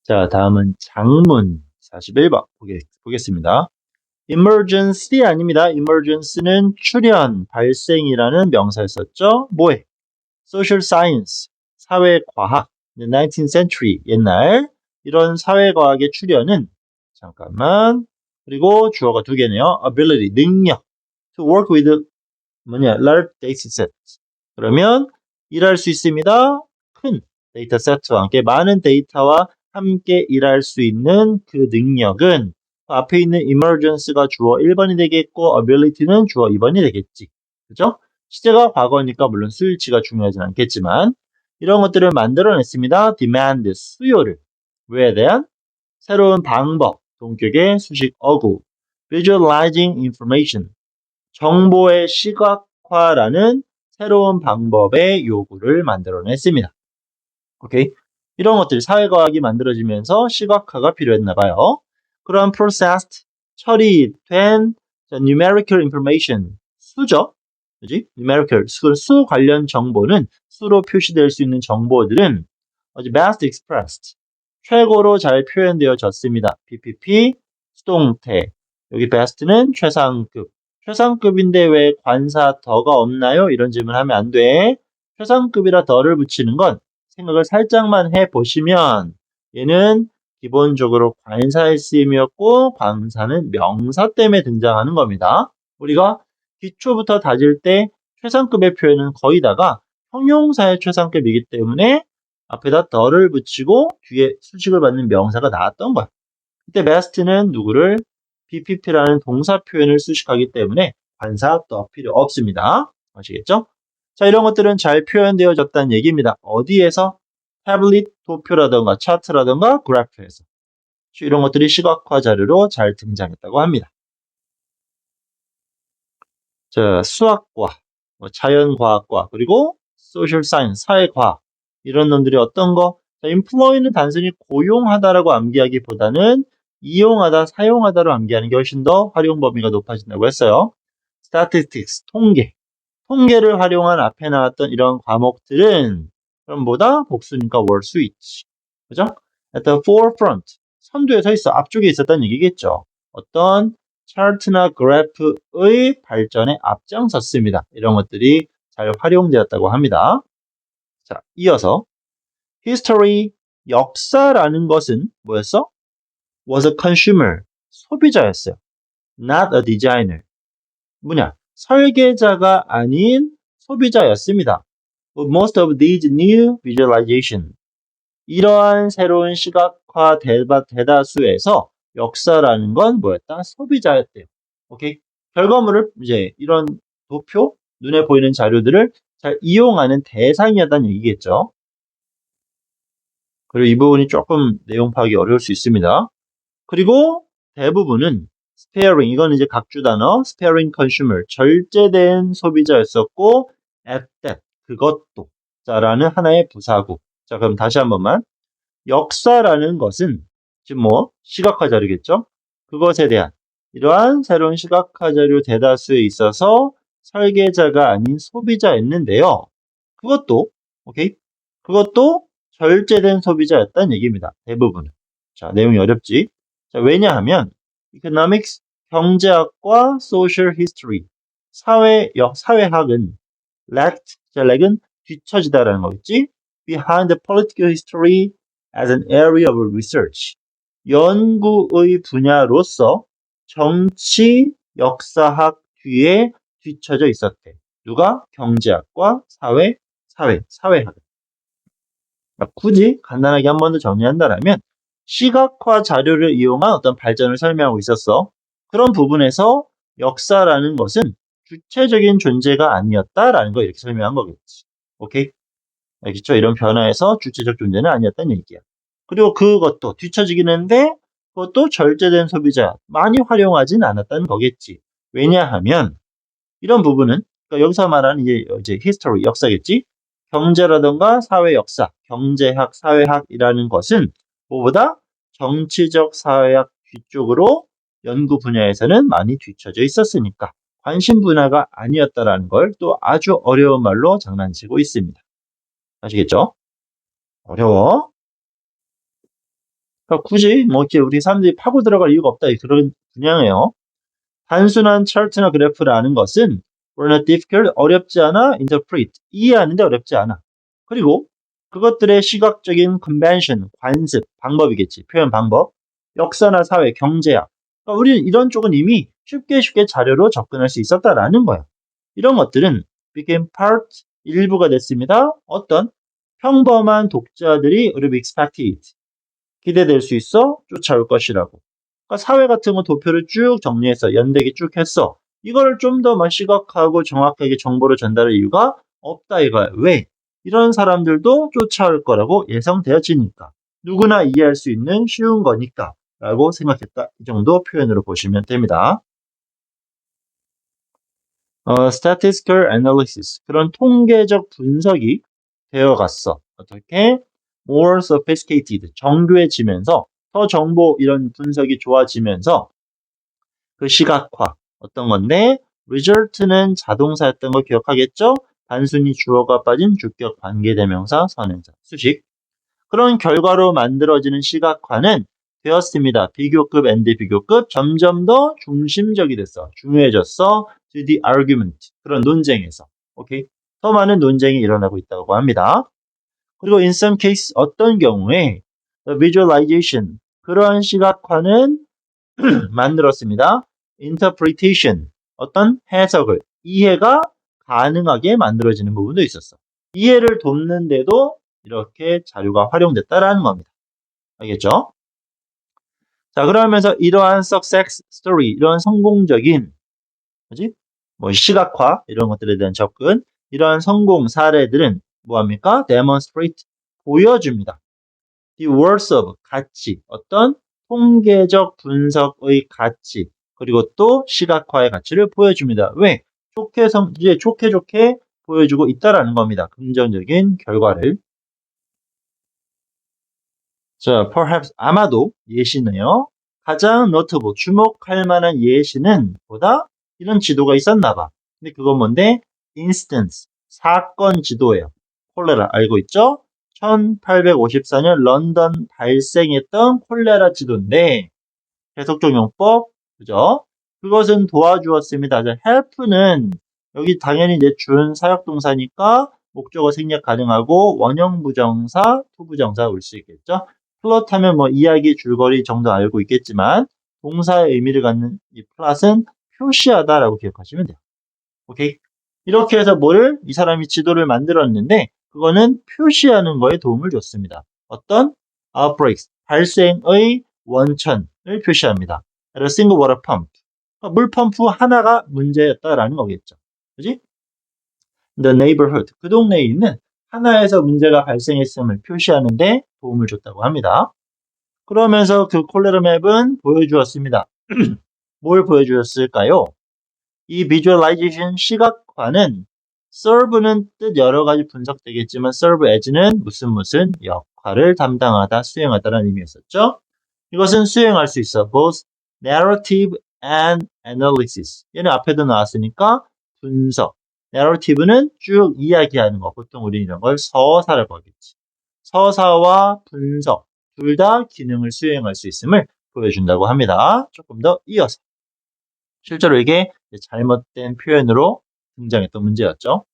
자, 다음은 장문 41번 보겠습니다. emergency 아닙니다. emergency는 출현, 발생이라는 명사였었죠. 뭐해? social science, 사회과학, the 19th century, 옛날 이런 사회과학의 출현은 잠깐만 그리고 주어가 두 개네요. ability, 능력, to work with large data sets. 그러면 일할 수 있습니다. 큰 데이터 세트와 함께 많은 데이터와 함께 일할 수 있는 그 능력은 앞에 있는 emergency가 주어 1번이 되겠고 ability는 주어 2번이 되겠지. 그죠? 시제가 과거니까 물론 수일치가 중요하진 않겠지만 이런 것들을 만들어냈습니다. demand, 수요를. 왜에 대한? 새로운 방법, 동격의 수식 어구. visualizing information, 정보의 시각화라는 새로운 방법의 요구를 만들어냈습니다. 오케이? 이런 것들이 사회과학이 만들어지면서 시각화가 필요했나 봐요. 그런 processed, 처리된 numerical information, 수죠? 그지? numerical, 수 관련 정보는 수로 표시될 수 있는 정보들은 best expressed, 최고로 잘 표현되어졌습니다. PPP, 수동태. 여기 best는 최상급. 최상급인데 왜 관사 더가 없나요? 이런 질문하면 안 돼. 최상급이라 더를 붙이는 건 생각을 살짝만 해보시면 얘는 기본적으로 관사의 쓰임이었고 관사는 명사 때문에 등장하는 겁니다. 우리가 기초부터 다질 때 최상급의 표현은 거의 다가 형용사의 최상급이기 때문에 앞에다 더를 붙이고 뒤에 수식을 받는 명사가 나왔던 거야. 이때 best는 누구를 BPP라는 동사 표현을 수식하기 때문에 관사 더 필요 없습니다. 아시겠죠? 자, 이런 것들은 잘 표현되어졌다는 얘기입니다. 어디에서? 태블릿, 도표라든가 차트라든가 그래프에서. 이런 것들이 시각화 자료로 잘 등장했다고 합니다. 자, 수학과, 자연과학과, 그리고 social science, 사회과학 이런 놈들이 어떤 거? 자, employ는 단순히 고용하다라고 암기하기보다는 이용하다, 사용하다로 암기하는 게 훨씬 더 활용 범위가 높아진다고 했어요. statistics, 통계를 활용한 앞에 나왔던 이런 과목들은 그럼보다 복수니까 월 수 있지. 그죠? at the forefront, 선두에 서 있어. 앞쪽에 있었다는 얘기겠죠. 어떤 차트나 그래프의 발전에 앞장섰습니다. 이런 것들이 잘 활용되었다고 합니다. 자, 이어서 history, 역사라는 것은 뭐였어? was a consumer, 소비자였어요. not a designer. 뭐냐? 설계자가 아닌 소비자였습니다. But most of these new visualization, 이러한 새로운 시각화 대다수에서 역사라는 건 뭐였다? 소비자였대요. 오케이? 결과물을 이제 이런 도표, 눈에 보이는 자료들을 잘 이용하는 대상이었다는 얘기겠죠. 그리고 이 부분이 조금 내용 파악이 어려울 수 있습니다. 그리고 대부분은 sparing, 이건 이제 각주 단어, sparing consumer, 절제된 소비자였었고 at that, 그것도 자라는 하나의 부사구. 자, 그럼 다시 한 번만. 역사라는 것은 지금 시각화 자료겠죠? 그것에 대한 이러한 새로운 시각화 자료 대다수에 있어서 설계자가 아닌 소비자였는데요. 그것도 오케이? 그것도 절제된 소비자였다는 얘기입니다. 대부분은. 자, 내용이 어렵지? 자, 왜냐하면 economics, 경제학과 social history, 사회학은 lag은 뒤처지다라는 거겠지? behind the political history as an area of research. 연구의 분야로서 정치 역사학 뒤에 뒤처져 있었대. 누가? 경제학과 사회학. 굳이 간단하게 한 번 더 정리한다면 시각화 자료를 이용한 어떤 발전을 설명하고 있었어. 그런 부분에서 역사라는 것은 주체적인 존재가 아니었다라는 거 이렇게 설명한 거겠지. 오케이? 알겠죠? 이런 변화에서 주체적 존재는 아니었다는 얘기야. 그리고 그것도 뒤처지긴 했는데 그것도 절제된 소비자 많이 활용하진 않았다는 거겠지. 왜냐하면 이런 부분은 그러니까 여기서 말하는 이제 history, 역사겠지. 경제라든가 사회 역사, 경제학, 사회학이라는 것은 뭐보다 정치적 사회학 뒤쪽으로 연구 분야에서는 많이 뒤처져 있었으니까 관심 분야가 아니었다라는 걸 또 아주 어려운 말로 장난치고 있습니다. 아시겠죠? 어려워. 그러니까 굳이 뭐 이렇게 우리 사람들이 파고 들어갈 이유가 없다. 그런 분양이에요. 단순한 차트나 그래프라는 것은 were not difficult, 어렵지 않아, interpret, 이해하는데 어렵지 않아. 그리고 그것들의 시각적인 convention, 관습, 방법이겠지. 표현 방법, 역사나 사회, 경제학. 그러니까 우리는 이런 쪽은 이미 쉽게 자료로 접근할 수 있었다라는 거야. 이런 것들은 became part, 일부가 됐습니다. 어떤 평범한 독자들이 would be expected, 기대될 수 있어 쫓아올 것이라고. 그러니까 사회 같은 거 도표를 쭉 정리해서 연대기 쭉 했어. 이거를 좀 더 시각하고 정확하게 정보를 전달할 이유가 없다 이거야. 왜? 이런 사람들도 쫓아올 거라고 예상되어지니까. 누구나 이해할 수 있는 쉬운 거니까 라고 생각했다. 이 정도 표현으로 보시면 됩니다. statistical analysis. 그런 통계적 분석이 되어갔어. 어떻게? more sophisticated. 정교해지면서 더 정보 이런 분석이 좋아지면서 그 시각화. 어떤 건데? result는 자동사였던 거 기억하겠죠? 단순히 주어가 빠진 주격 관계대명사 선행사 수식. 그런 결과로 만들어지는 시각화는 되었습니다. 비교급 and 비교급 점점 더 중심적이 됐어. 중요해졌어. to the argument. 그런 논쟁에서. 오케이. 더 많은 논쟁이 일어나고 있다고 합니다. 그리고 in some case 어떤 경우에 the visualization 그러한 시각화는 만들었습니다. interpretation 어떤 해석을 이해가 가능하게 만들어지는 부분도 있었어. 이해를 돕는데도 이렇게 자료가 활용됐다라는 겁니다. 알겠죠? 자, 그러면서 이러한 success story, 이러한 성공적인, 뭐지? 뭐 시각화 이런 것들에 대한 접근, 이러한 성공 사례들은 뭐합니까? demonstrate 보여줍니다. The worth of 가치, 어떤 통계적 분석의 가치, 그리고 또 시각화의 가치를 보여줍니다. 왜? 이제 좋게 보여주고 있다라는 겁니다. 긍정적인 결과를. 자, perhaps 아마도 예시네요. 가장 notable 주목할 만한 예시는 보다 이런 지도가 있었나 봐. 근데 그건 뭔데? instance 사건 지도예요. 콜레라 알고 있죠? 1854년 런던 발생했던 콜레라 지도인데 해석적 용법 그죠? 그것은 도와주었습니다. help는 여기 당연히 이제 준 사역동사니까 목적어 생략 가능하고 원형 부정사, 투부정사 올 수 있겠죠? 플롯 하면 뭐 이야기 줄거리 정도 알고 있겠지만 동사의 의미를 갖는 이 플롯은 표시하다라고 기억하시면 돼요. 오케이? 이렇게 해서 이 사람이 지도를 만들었는데 그거는 표시하는 거에 도움을 줬습니다. 어떤? outbreaks, 발생의 원천을 표시합니다. at a single water pump. 물 펌프 하나가 문제였다라는 거겠죠. 그지? The neighborhood, 그 동네에 있는 하나에서 문제가 발생했음을 표시하는데 도움을 줬다고 합니다. 그러면서 그 콜레라 맵은 보여주었습니다. 뭘 보여주었을까요? 이 visualization 시각화는 serve는 뜻 여러 가지 분석되겠지만 serve as는 무슨 역할을 담당하다, 수행하다라는 의미였었죠. 이것은 수행할 수 있어. both narrative and analysis. 얘는 앞에도 나왔으니까 분석. narrative는 쭉 이야기하는 거. 보통 우리는 이런 걸 서사라고 하겠지. 서사와 분석 둘 다 기능을 수행할 수 있음을 보여준다고 합니다. 조금 더 이어서. 실제로 이게 잘못된 표현으로 등장했던 문제였죠.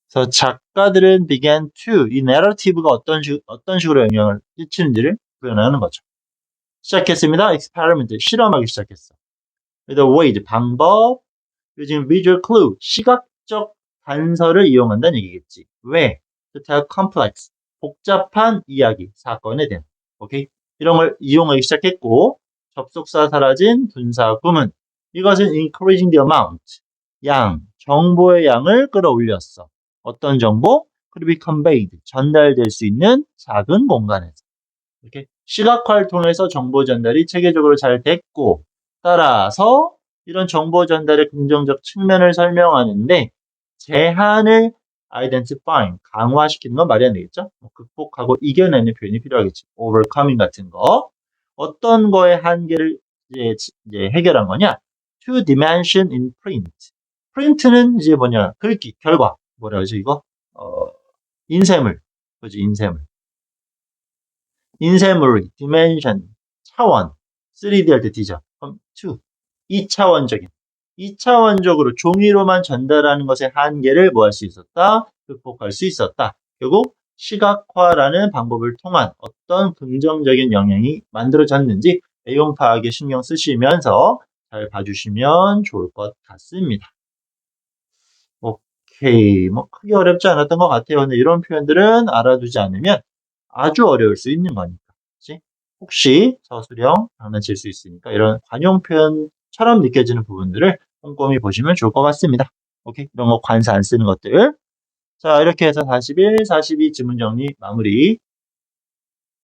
그래서 작가들은 began to 이 narrative가 어떤 식으로 영향을 끼치는지를 구현하는 거죠. 시작했습니다. experiment 실험하기 시작했어. with a way 방법 using visual clue 시각적 단서를 이용한다는 얘기겠지. 왜? to tell complex 복잡한 이야기 사건에 대한 오케이 이런 걸 이용하기 시작했고 접속사 사라진 분사 구문 이것은 increasing the amount 정보의 양을 끌어올렸어. 어떤 정보? could be conveyed 전달될 수 있는 작은 공간에서 이렇게 시각화를 통해서 정보 전달이 체계적으로 잘 됐고 따라서 이런 정보 전달의 긍정적 측면을 설명하는데 제한을 identifying, 강화시키는 건 말이 안 되겠죠? 극복하고 이겨내는 표현이 필요하겠지. overcoming 같은 거. 어떤 거의 한계를 이제 해결한 거냐? two dimension in print. print는 이제 뭐냐? 글귀, 결과. 뭐라 그러지 이거? 인쇄물. 그지 인쇄물. 인쇄물이, dimension, 차원. 3D 할 때 D죠. 그럼 2. 2차원적인. 2차원적으로 종이로만 전달하는 것의 한계를 뭐 할 수 있었다? 극복할 수 있었다. 결국 시각화라는 방법을 통한 어떤 긍정적인 영향이 만들어졌는지 내용 파악에 신경 쓰시면서 잘 봐주시면 좋을 것 같습니다. 오케이. 뭐 크게 어렵지 않았던 것 같아요. 근데 이런 표현들은 알아두지 않으면 아주 어려울 수 있는 거니까. 그치? 혹시 서술형 장난칠 수 있으니까 이런 관용 표현처럼 느껴지는 부분들을 꼼꼼히 보시면 좋을 것 같습니다. 오케이. 이런 거 관사 안 쓰는 것들. 자, 이렇게 해서 41, 42 지문 정리 마무리.